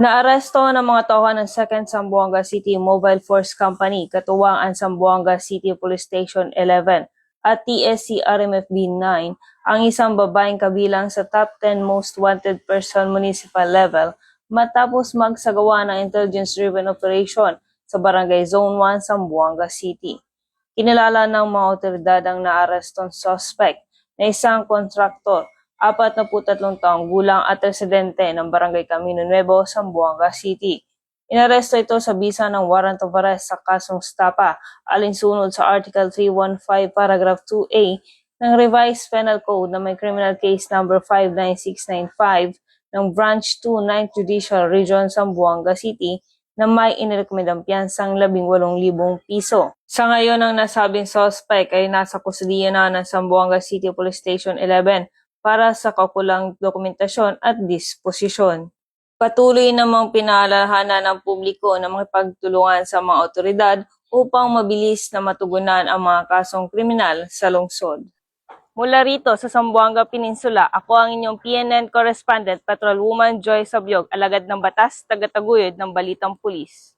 Naaresto ng mga tauhan ng 2nd Zamboanga City Mobile Force Company, katuwang ang Zamboanga City Police Station 11 at TSC RMFB 9 ang isang babaeng kabilang sa top 10 most wanted person municipal level matapos magsagawa ng intelligence-driven operation sa Barangay Zone 1, Zamboanga City. Kinilala ng mga otoridad ang naarestong suspect na isang kontraktor, 43 taong gulang at residente ng Barangay Camino Nuevo, Zamboanga City. Inaresto ito sa bisa ng warrant of arrest sa kasong stapa alinsunod sa Article 315 Paragraph 2A ng Revised Penal Code na may criminal case number 59695 ng Branch 2 9th Judicial Region, Zamboanga City na may inirekomendang piyansang 18,000 piso. Sa ngayon, ang nasabing suspect ay nasa kustudiya na ng Zamboanga City Police Station 11 para sa kaukulang dokumentasyon at disposisyon. Patuloy namang pinaalalahanan ng publiko na makipagtulungan sa mga otoridad upang mabilis na matugunan ang mga kasong kriminal sa lungsod. Mula rito sa Zamboanga Peninsula, ako ang inyong PNN correspondent, Patrolwoman Joy Sabyog, alagad ng batas, tagataguyod ng Balitang Pulis.